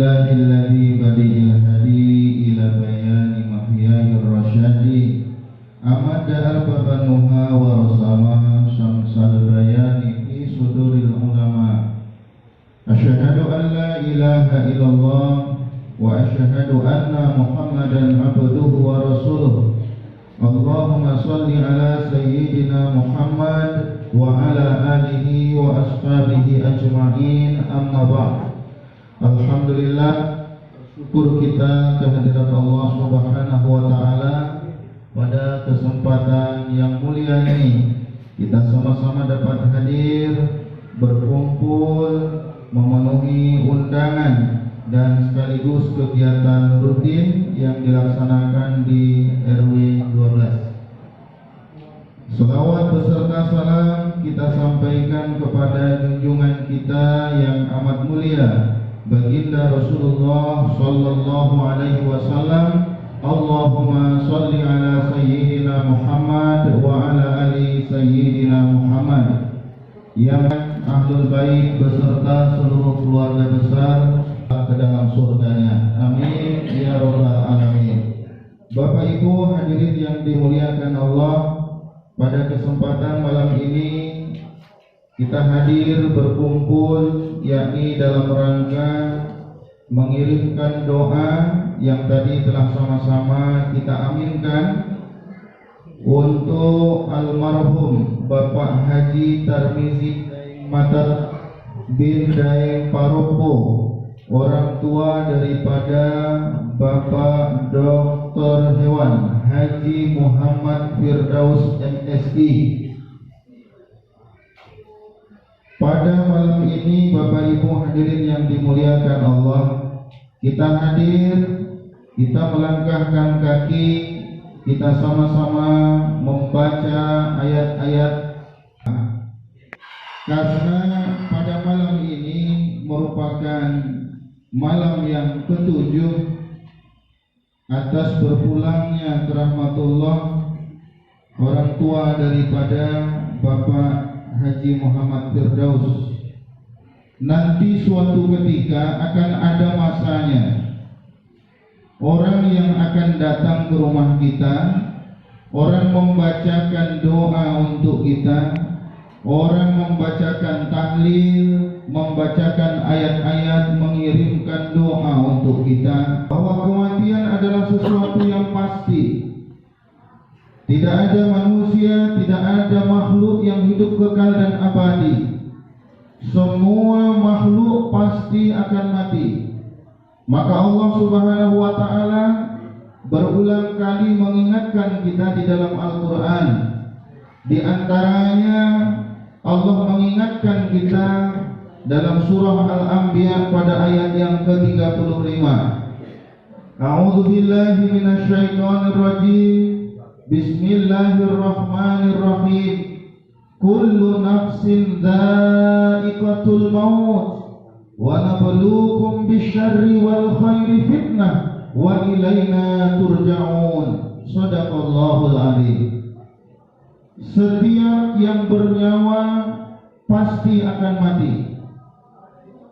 Alhamdulillahilladzi badi'il hadi ila bayani mahyayir rasyadi amada al-babanuha wa rasama syamsal bayani fi suduril ulama. Asyhadu an la ilaha illallah wa asyhadu anna Muhammadan abduhu wa rasuluh. Allahumma salli ala sayyidina Muhammad wa ala alihi wa ashabihi ajma'in, amma ba'd. Alhamdulillah, syukur kita kehadirat Allah Subhanahu wa taala pada kesempatan yang mulia ini. Kita sama-sama dapat hadir, berkumpul, memenuhi undangan dan sekaligus kegiatan rutin yang dilaksanakan di RW 12. Selawat beserta salam kita sampaikan kepada junjungan kita yang amat mulia, baginda Rasulullah sallallahu alaihi wasallam. Allahumma salli ala sayyidina Muhammad wa ala ali sayyidina Muhammad, yang ahlul bait beserta seluruh keluarga besar ke dalam surganya. Amin ya rabbal alamin. Bapak Ibu hadirin yang dimuliakan Allah, pada kesempatan malam ini kita hadir berkumpul yakni dalam rangka mengirimkan doa yang tadi telah sama-sama kita aminkan untuk almarhum Bapak Haji Tarmizi Matar bin Daeng Paropo, orang tua daripada Bapak Dr. Hewan Haji Muhammad Firdaus MSI. Pada malam ini Bapak Ibu hadirin yang dimuliakan Allah, kita hadir, kita melangkahkan kaki, kita sama-sama membaca ayat-ayat, karena pada malam ini merupakan malam yang ketujuh atas berpulangnya ke rahmatullah orang tua daripada Bapak Haji Muhammad Firdaus. Nanti suatu ketika akan ada masanya orang yang akan datang ke rumah kita, orang membacakan doa untuk kita, orang membacakan tahlil, membacakan ayat-ayat, mengirimkan doa untuk kita, bahwa kematian adalah sesuatu yang pasti. Tidak ada manusia, tidak ada makhluk yang hidup kekal dan abadi. Semua makhluk pasti akan mati. Maka Allah Subhanahu wa taala berulang kali mengingatkan kita di dalam Al-Qur'an. Di antaranya Allah mengingatkan kita dalam surah Al-Anbiya pada ayat yang ke-35. A'udzu billahi minasyaitonir rajim. Bismillahirrahmanirrahim. Kullu nafsin dha'iqatul maut wa nabluukum bisyarri wal khairi fitnah wa ilaina turja'un. Shadaqallahul azim. Setiap yang bernyawa pasti akan mati,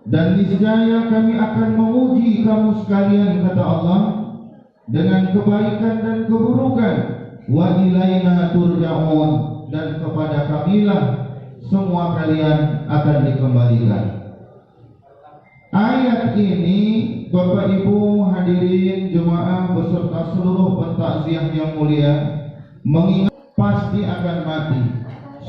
dan niscaya kami akan menguji kamu sekalian, kata Allah, dengan kebaikan dan keburukan. Wa ilaina turja'un, dan kepada kamilah semua kalian akan dikembalikan. Ayat ini Bapak Ibu hadirin jemaah beserta seluruh pentakziah yang mulia mengingat pasti akan mati.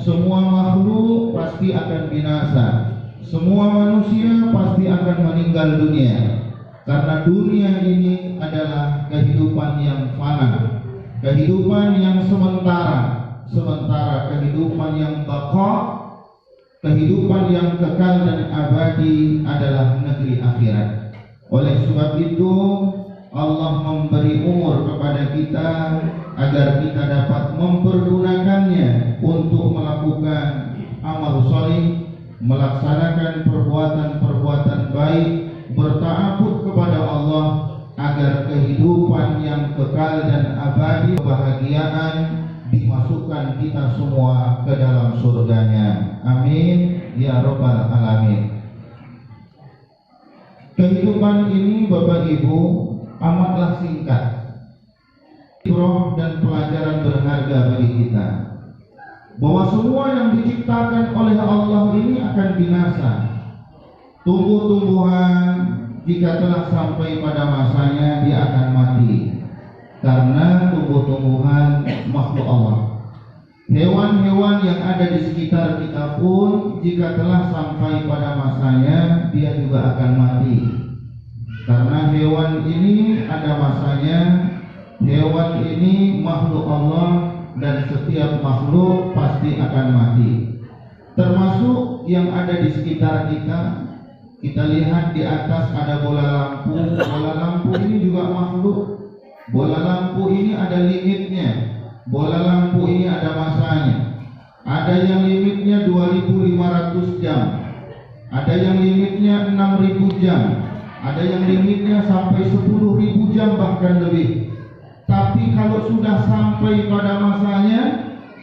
Semua makhluk pasti akan binasa. Semua manusia pasti akan meninggal dunia. Karena dunia ini adalah kehidupan yang fana, kehidupan yang sementara. Sementara kehidupan yang baqa, kehidupan yang kekal dan abadi adalah negeri akhirat. Oleh sebab itu Allah memberi umur kepada kita agar kita dapat mempergunakannya untuk melakukan amal salih, melaksanakan perbuatan-perbuatan baik, berta'abbud kepada Allah, agar kehidupan yang kekal dan abadi, kebahagiaan, dimasukkan kita semua ke dalam surganya. Amin ya rabbal alamin. Kehidupan ini Bapak Ibu amatlah singkat. Ibrah dan pelajaran berharga bagi kita bahwa semua yang diciptakan oleh Allah ini akan binasa. Tumbuh-tumbuhan jika telah sampai pada masanya dia akan mati, karena tumbuh-tumbuhan makhluk Allah. Hewan-hewan yang ada di sekitar kita pun jika telah sampai pada masanya dia juga akan mati, karena hewan ini ada masanya. Hewan ini makhluk Allah dan setiap makhluk pasti akan mati, termasuk yang ada di sekitar kita. Kita lihat di atas ada bola lampu. Bola lampu ini juga makhluk. Bola lampu ini ada limitnya. Bola lampu ini ada masanya. Ada yang limitnya 2500 jam, ada yang limitnya 6000 jam, ada yang limitnya sampai 10.000 jam bahkan lebih. Tapi kalau sudah sampai pada masanya,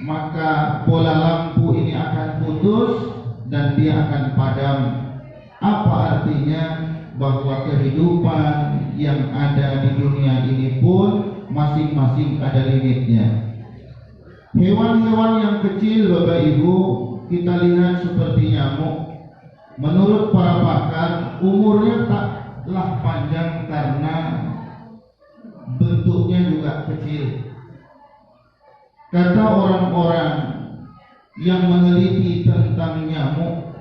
maka bola lampu ini akan putus dan dia akan padam. Apa artinya? Bahwa kehidupan yang ada di dunia ini pun masing-masing ada limitnya. Hewan-hewan yang kecil Bapak Ibu kita lihat seperti nyamuk. Menurut para pakar, umurnya taklah panjang karena bentuknya juga kecil. Kata orang-orang yang meneliti tentang nyamuk,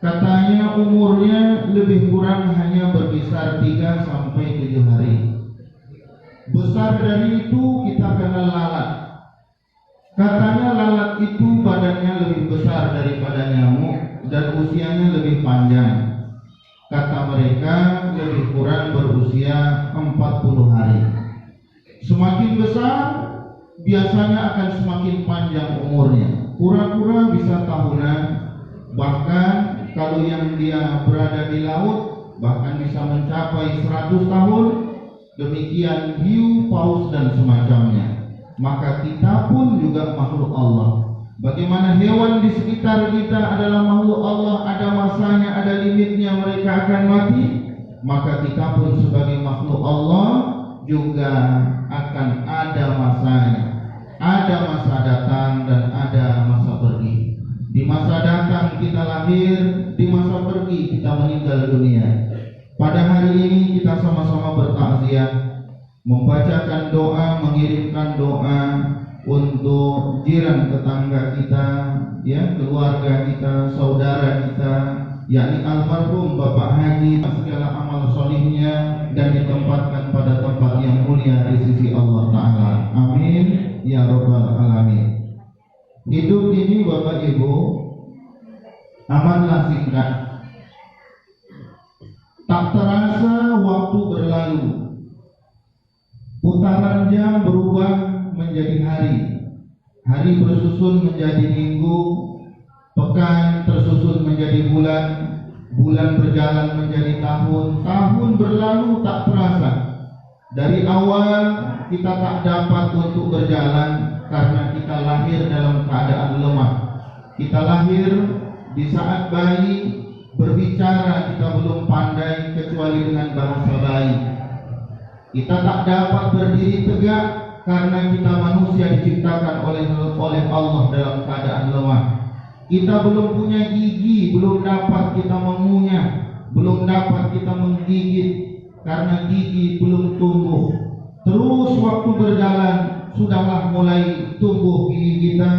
katanya umurnya lebih kurang hanya berkisar 3 sampai 7 hari. Besar dari itu kita kenal lalat. Katanya lalat itu badannya lebih besar daripada nyamuk dan usianya lebih panjang. Kata mereka lebih kurang berusia 40 hari. Semakin besar biasanya akan semakin panjang umurnya. Kura-kura bisa tahunan, bahkan kalau yang dia berada di laut bahkan bisa mencapai 100 tahun. Demikian hiu, paus dan semacamnya. Maka kita pun juga makhluk Allah. Bagaimana hewan di sekitar kita adalah makhluk Allah, ada masanya, ada limitnya, mereka akan mati. Maka kita pun sebagai makhluk Allah juga akan ada masanya. Ada masa datang dan ada masa pergi. Di masa datang kita lahir, di masa pergi kita meninggal dunia. Pada hari ini kita sama-sama bertakziah, membacakan doa, mengirimkan doa untuk jiran tetangga kita, ya, keluarga kita, saudara kita, yakni almarhum Bapak Haji, segala amal solihnya dan ditempatkan pada tempat yang mulia di sisi Allah Ta'ala. Amin ya Rabbal Alamin. Hidup ini Bapak Ibu amatlah singkat. Tak terasa waktu berlalu. Putaran jam berubah menjadi hari. Hari bersusun menjadi minggu, pekan tersusun menjadi bulan, bulan berjalan menjadi tahun, tahun berlalu tak terasa. Dari awal kita tak dapat untuk berjalan karena kita lahir dalam keadaan lemah. Kita lahir di saat bayi, berbicara kita belum pandai kecuali dengan bahasa bayi. Kita tak dapat berdiri tegak karena kita manusia diciptakan oleh Allah dalam keadaan lemah. Kita belum punya gigi, belum dapat kita mengunyah, belum dapat kita menggigit karena gigi belum tumbuh. Terus waktu berjalan sudahlah mulai tumbuh gigi kita,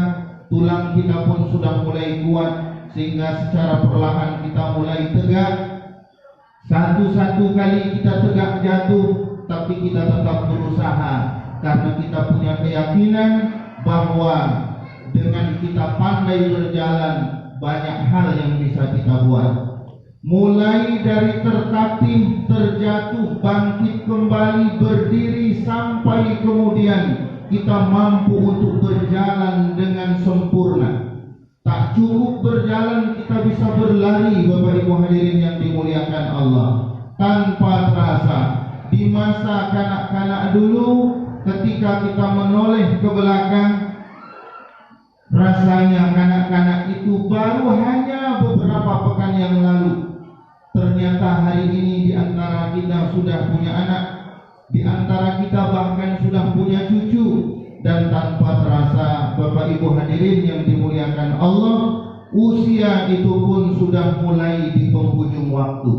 tulang kita pun sudah mulai kuat, sehingga secara perlahan kita mulai tegak. Satu-satu kali kita tegak jatuh, tapi kita tetap berusaha karena kita punya keyakinan bahwa dengan kita pandai berjalan banyak hal yang bisa kita buat. Mulai dari tertatih, terjatuh, bangkit kembali, berdiri, sampai kemudian kita mampu untuk berjalan dengan sempurna. Tak cukup berjalan, kita bisa berlari, Bapak Ibu hadirin yang dimuliakan Allah. Tanpa terasa, di masa kanak-kanak dulu, ketika kita menoleh ke belakang, rasanya kanak-kanak itu baru hanya beberapa pekan yang lalu. Ternyata ternyata hari ini di antara kita sudah punya anak, di antara kita bahkan sudah punya cucu, dan tanpa terasa Bapak Ibu hadirin yang dimuliakan Allah, usia itu pun sudah mulai di penghujung waktu.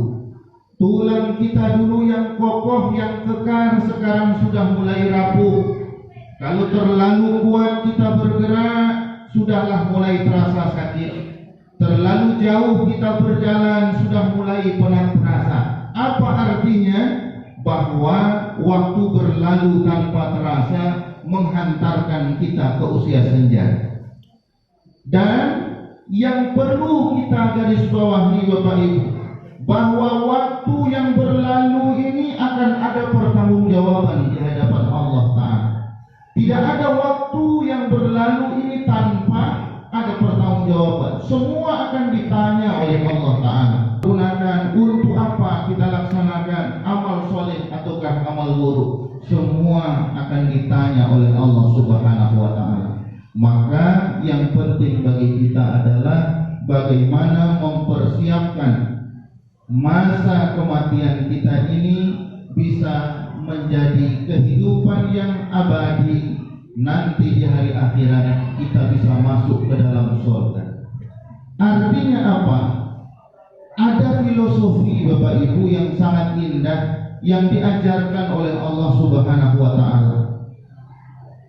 Tulang kita dulu yang kokoh, yang kekar, sekarang sudah mulai rapuh. Kalau terlalu kuat kita bergerak, sudahlah mulai terasa sakit. Terlalu jauh kita berjalan, sudah mulai penat terasa. Apa artinya? Bahwa waktu berlalu tanpa terasa, menghantarkan kita ke usia senja. Dan yang perlu kita garis bawahi Bapak Ibu, bahwa waktu yang berlalu ini akan ada pertanggungjawaban di hadapan Allah Ta'ala. Tidak ada waktu yang berlalu ini tanpa ada pertanggungjawaban. Semua akan ditanya oleh Allah Ta'ala. Gunakan untuk apa kita laksanakan, amal soleh ataukah amal buruk, semua akan ditanya oleh Allah Subhanahu wa Ta'ala. Maka yang penting bagi kita adalah bagaimana mempersiapkan masa kematian kita ini bisa menjadi kehidupan yang abadi. Nanti di hari akhirat kita bisa masuk ke dalam surga. Artinya apa? Ada filosofi Bapak Ibu yang sangat indah yang diajarkan oleh Allah Subhanahu wa Ta'ala.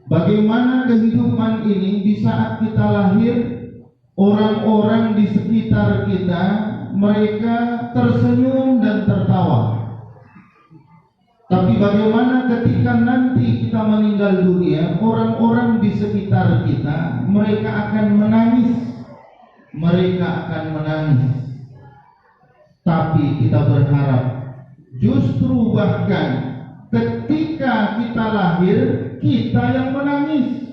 Bagaimana kehidupan ini di saat kita lahir, orang-orang di sekitar kita mereka tersenyum dan tertawa. Tapi bagaimana ketika nanti kita meninggal dunia, orang-orang di sekitar kita mereka akan menangis. Mereka akan menangis. Tapi kita berharap justru bahkan ketika kita lahir kita yang menangis.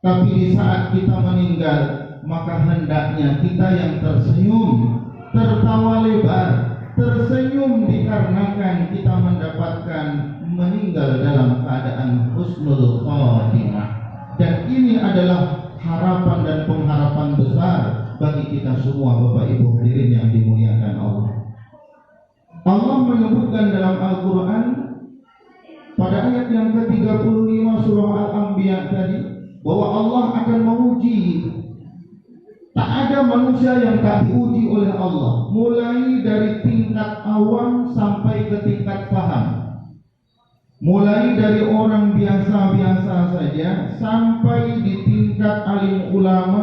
Tapi di saat kita meninggal, maka hendaknya kita yang tersenyum, tertawa lebar, tersenyum dikarenakan kita mendapatkan meninggal dalam keadaan husnul khatimah. Dan ini adalah harapan dan pengharapan besar bagi kita semua Bapak Ibu hadirin yang dimuliakan Allah. Allah menyebutkan dalam Al-Quran pada ayat yang ke-35 surah Al-Anbiya tadi, bahwa Allah akan menguji. Tak ada manusia yang tak diuji oleh Allah, mulai dari tingkat awam sampai ke tingkat paham. Mulai dari orang biasa-biasa saja sampai di tingkat alim ulama,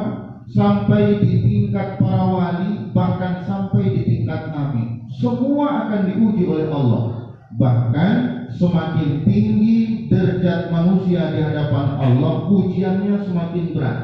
sampai di tingkat para wali, bahkan sampai di tingkat nabi. Semua akan diuji oleh Allah. Bahkan semakin tinggi derajat manusia di hadapan Allah, ujiannya semakin berat.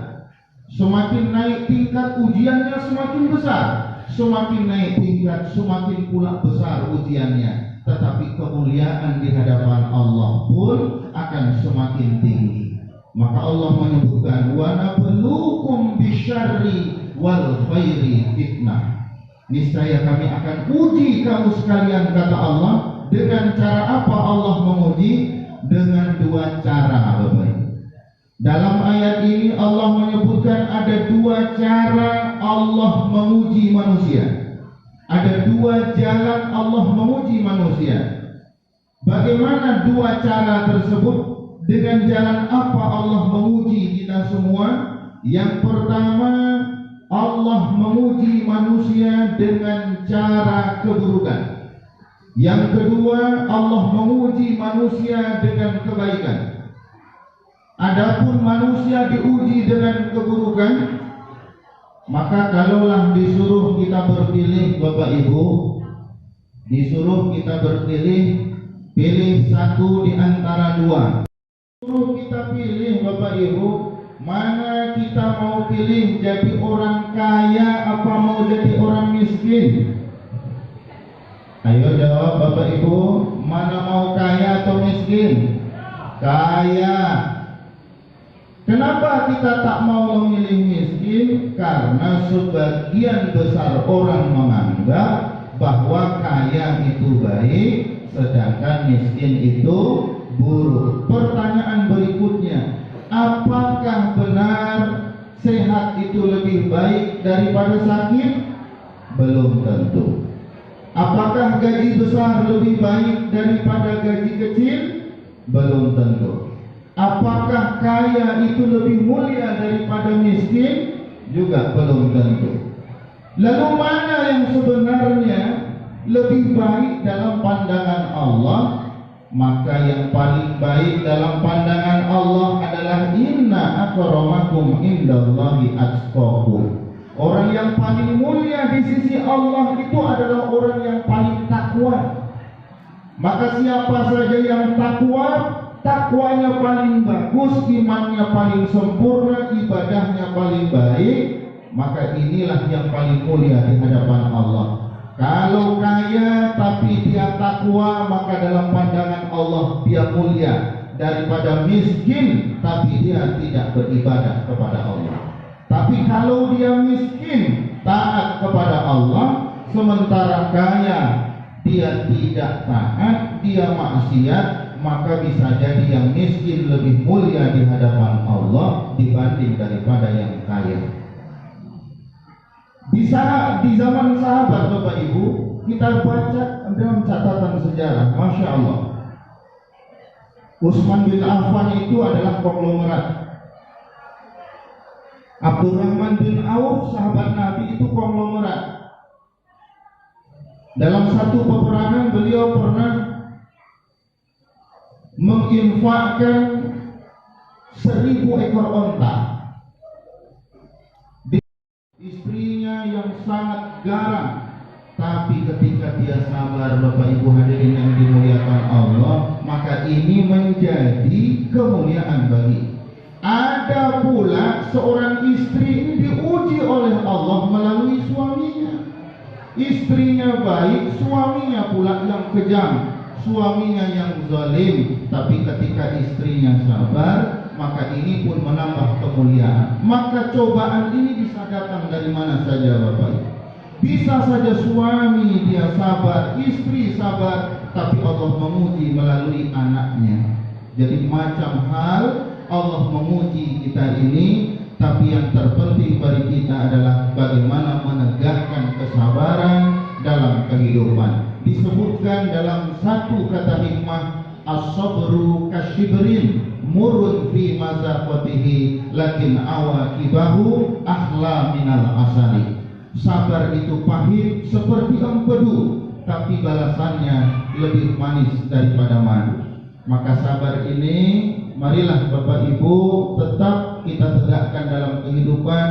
Semakin naik tingkat ujiannya semakin besar. Semakin naik tingkat semakin pula besar ujiannya. Tetapi kemuliaan di hadapan Allah pun akan semakin tinggi. Maka Allah menyebutkan wa nabluukum bisyarri wal khairi fitnah. Niscaya kami akan uji kamu sekalian, kata Allah. Dengan cara apa Allah menguji? Dengan dua cara, Bapak. Dalam ayat ini Allah menyebutkan ada dua cara Allah menguji manusia. Ada dua jalan Allah menguji manusia. Bagaimana dua cara tersebut? Dengan jalan apa Allah menguji kita semua? Yang pertama, Allah menguji manusia dengan cara keburukan. Yang kedua, Allah menguji manusia dengan kebaikan. Adapun manusia diuji dengan keburukan, maka kalaulah disuruh kita berpilih Bapak Ibu, disuruh kita berpilih, pilih satu di antara dua. Disuruh kita pilih Bapak Ibu, mana kita mau pilih, jadi orang kaya apa mau jadi orang miskin? Ayo jawab Bapak Ibu, mana mau kaya atau miskin? Kaya. Kenapa kita tak mau memilih miskin? Karena sebagian besar orang menganggap bahwa kaya itu baik, sedangkan miskin itu buruk. Pertanyaan berikutnya, apakah benar sehat itu lebih baik daripada sakit? Belum tentu. Apakah gaji besar lebih baik daripada gaji kecil? Belum tentu. Apakah kaya itu lebih mulia daripada miskin? Juga belum tentu. Lalu mana yang sebenarnya lebih baik dalam pandangan Allah? Maka yang paling baik dalam pandangan Allah adalah inna akramakum indallahi atqakum. Orang yang paling mulia di sisi Allah itu adalah orang yang paling takwa. Maka siapa saja yang takwa, takwanya paling bagus, imannya paling sempurna, ibadahnya paling baik, maka inilah yang paling mulia di hadapan Allah. Kalau kaya tapi dia takwa, maka dalam pandangan Allah dia mulia daripada miskin tapi dia tidak beribadah kepada Allah. Tapi kalau dia miskin taat kepada Allah, sementara kaya dia tidak taat, dia maksiat, maka bisa jadi yang miskin lebih mulia di hadapan Allah dibanding daripada yang kaya. Di zaman sahabat, Bapak Ibu, kita baca dalam catatan sejarah, Masya Allah, Utsman bin Affan itu adalah konglomerat. Abdurrahman bin Auf, sahabat Nabi, itu konglomerat. Dalam satu peperangan beliau pernah menginfakkan 1000 ekor onta. Istrinya yang sangat garang, tapi ketika dia sabar, Bapak Ibu hadirin yang dimuliakan Allah, maka ini menjadi kemuliaan bagi. Ada pula seorang istri ini diuji oleh Allah melalui suaminya. Istrinya baik, suaminya pula yang kejam, suaminya yang zalim. Tapi ketika istrinya sabar, maka ini pun menambah kemuliaan. Maka cobaan ini bisa datang dari mana saja, Bapak Ibu. Bisa saja suami dia sabar, istri sabar, tapi Allah menguji melalui anaknya. Jadi macam hal Allah menguji kita ini, tapi yang terpenting bagi kita adalah bagaimana menegakkan kesabaran dalam kehidupan. Disebutkan dalam satu kata hikmah, as-sabru kasyibrin murun fi mazaqatihi lakin awaqibahu ahla minal asali. Sabar itu pahit seperti empedu, tapi balasannya lebih manis daripada madu. Maka sabar ini marilah Bapak Ibu tetap kita tegakkan dalam kehidupan.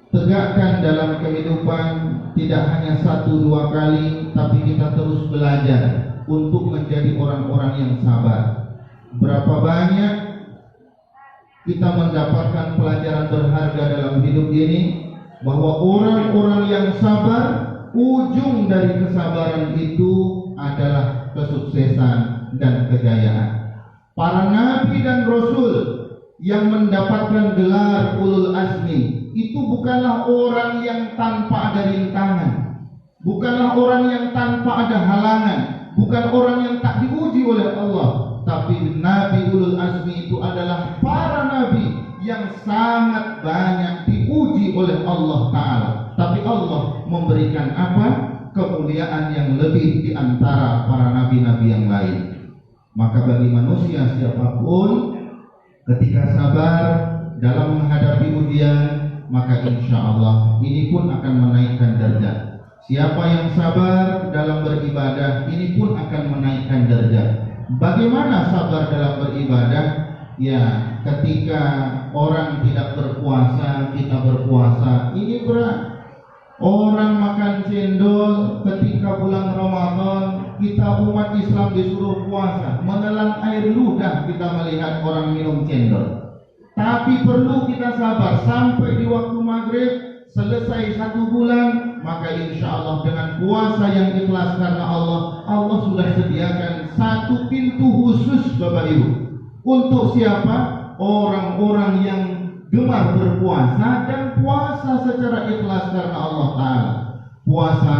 Tegakkan dalam kehidupan tidak hanya 1-2 kali, tapi kita terus belajar untuk menjadi orang-orang yang sabar. Berapa banyak kita mendapatkan pelajaran berharga dalam hidup ini, bahwa orang-orang yang sabar, ujung dari kesabaran itu adalah kesuksesan dan kejayaan. Para nabi dan rasul yang mendapatkan gelar ulul azmi itu bukanlah orang yang tanpa ada rintangan, bukanlah orang yang tanpa ada halangan, bukan orang yang tak diuji oleh Allah. Tapi nabi ulul azmi itu adalah para nabi yang sangat banyak diuji oleh Allah Ta'ala, tapi Allah memberikan apa? Kemuliaan yang lebih di antara para nabi-nabi yang lain. Maka bagi manusia siapapun, ketika sabar dalam menghadapi ujian, maka insya Allah ini pun akan menaikkan derajat. Siapa yang sabar dalam beribadah, ini pun akan menaikkan derajat. Bagaimana sabar dalam beribadah? Ya, ketika orang tidak berpuasa, kita berpuasa, ini berat. Orang makan cendol ketika bulan Ramadan, kita umat Islam disuruh puasa, menelan air ludah kita melihat orang minum cendol. Tapi perlu kita sabar sampai di waktu maghrib, selesai 1 bulan, maka insya Allah dengan puasa yang ikhlas karena Allah, Allah sudah sediakan satu pintu khusus, Bapak Ibu. Untuk siapa? Orang-orang yang gemar berpuasa dan puasa secara ikhlas karena Allah Ta'ala. Puasa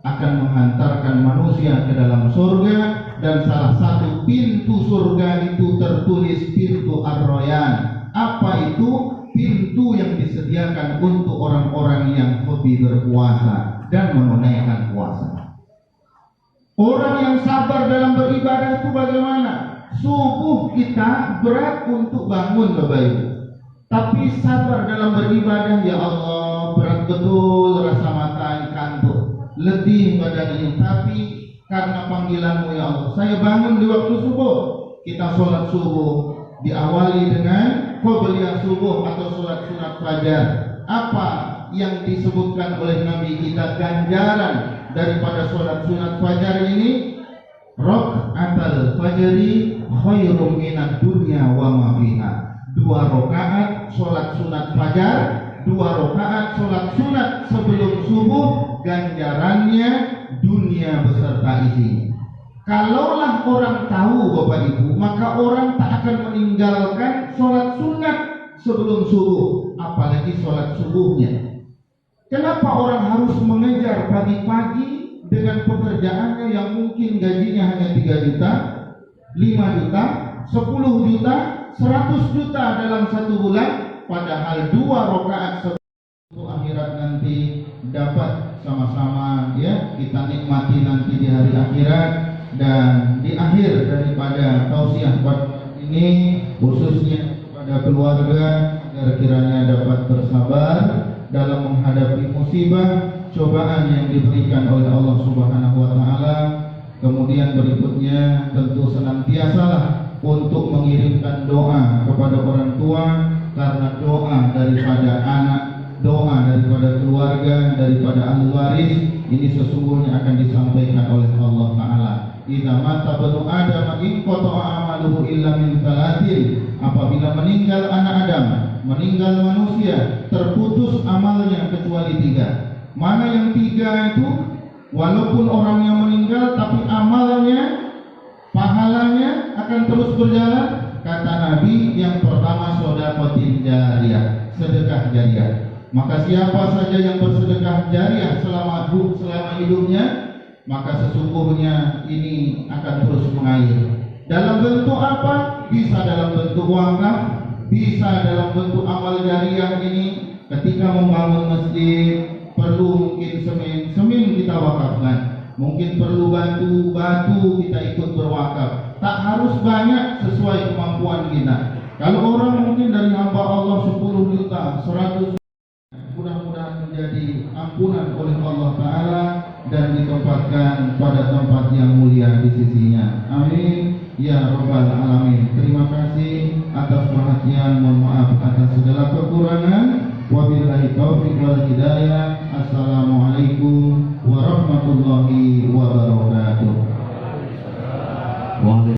akan menghantarkan manusia ke dalam surga, dan salah satu pintu surga itu tertulis pintu Ar-Rayyan. Apa itu? Pintu yang disediakan untuk orang-orang yang hobi berpuasa dan menunaikan puasa. Orang yang sabar dalam beribadah itu bagaimana? Subuh kita berat untuk bangun Bapak Ibu, tapi sabar dalam beribadah, ya Allah berat betul, rasa mata ini kantuk, letih badan ini, tapi karena panggilanmu ya Allah, saya bangun di waktu subuh. Kita sholat subuh diawali dengan qobliyah subuh atau sholat sunat fajar. Apa yang disebutkan oleh Nabi kita ganjaran daripada sholat sunat fajar ini? Rok'atal fajri khairum minad dunya wa ma fiha. 2 rakaat sholat sunat fajar, 2 rakaat sholat sunat sebelum subuh, ganjarannya dunia beserta isinya. Kalaulah orang tahu Bapak Ibu, maka orang tak akan meninggalkan sholat sunat sebelum subuh, apalagi sholat subuhnya. Kenapa orang harus mengejar pagi-pagi dengan pekerjaannya yang mungkin gajinya hanya 3 juta, 5 juta, 10 juta, 100 juta dalam 1 bulan, padahal 2 rakaat sebelum akhirat nanti dapat sama-sama ya kita nikmati nanti di hari akhirat. Dan di akhir daripada tausiah ini khususnya kepada keluarga, agar kiranya dapat bersabar dalam menghadapi musibah cobaan yang diberikan oleh Allah Subhanahu wa taala. Kemudian berikutnya tentu senantiasalah untuk mengirimkan doa kepada orang tua, karena doa daripada anak, doa daripada keluarga, daripada ahli waris ini sesungguhnya akan disampaikan oleh Allah taala. Idza mata banu Adam in qata'a amaluhu illa min salatin. Apabila meninggal anak Adam, meninggal manusia, terputus amalnya kecuali 3. Mana yang 3 itu? Walaupun orangnya meninggal, tapi amalnya, pahalanya akan terus berjalan. Kata Nabi, yang pertama sedekah jariyah, sedekah jariyah. Maka siapa saja yang bersedekah jariyah selama hidupnya, maka sesungguhnya ini akan terus mengalir. Dalam bentuk apa? Bisa dalam bentuk wakaf, bisa dalam bentuk amal jariyah ini. Ketika membangun masjid, perlu mungkin semin kita wakafkan, mungkin perlu batu kita ikut berwakaf. Tak harus banyak, sesuai kemampuan kita. Kalau orang mungkin dari hamba Allah 10 juta, 100 juta, mudah-mudahan menjadi ampunan oleh Allah Ta'ala dan ditempatkan pada tempat yang mulia di sisinya. Amin ya Rabbal Alamin. Terima kasih atas perhatian, mohon maaf atas segala kekurangan. Wabillahi taufiq wal hidayah. Assalamualaikum warahmatullahi wabarakatuh.